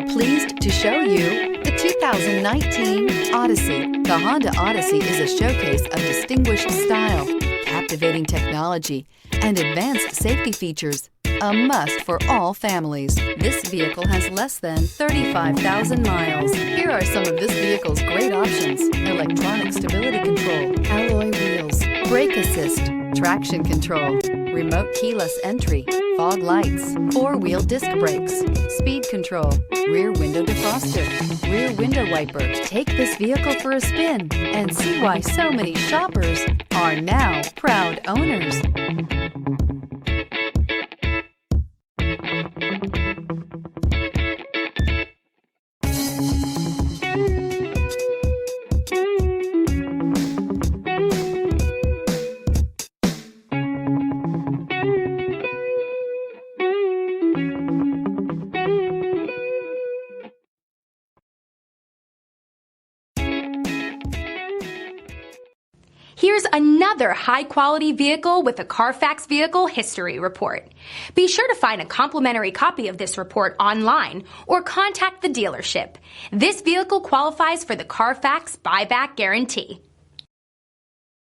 pleased to show you the 2019 Odyssey. The Honda Odyssey is a showcase of distinguished style, captivating technology, and advanced safety features. A must for all families. This vehicle has less than 35,000 miles. Here are some of this vehicle's great options: electronic stability control, alloy wheels, brake assist, traction control, remote keyless entry, fog lights, four-wheel disc brakes, speed control, rear window defroster, rear window wiper. Take this vehicle for a spin and see why so many shoppers are now proud owners. Here's another high-quality vehicle with a Carfax Vehicle History Report. Be sure to find a complimentary copy of this report online or contact the dealership. This vehicle qualifies for the Carfax Buyback Guarantee.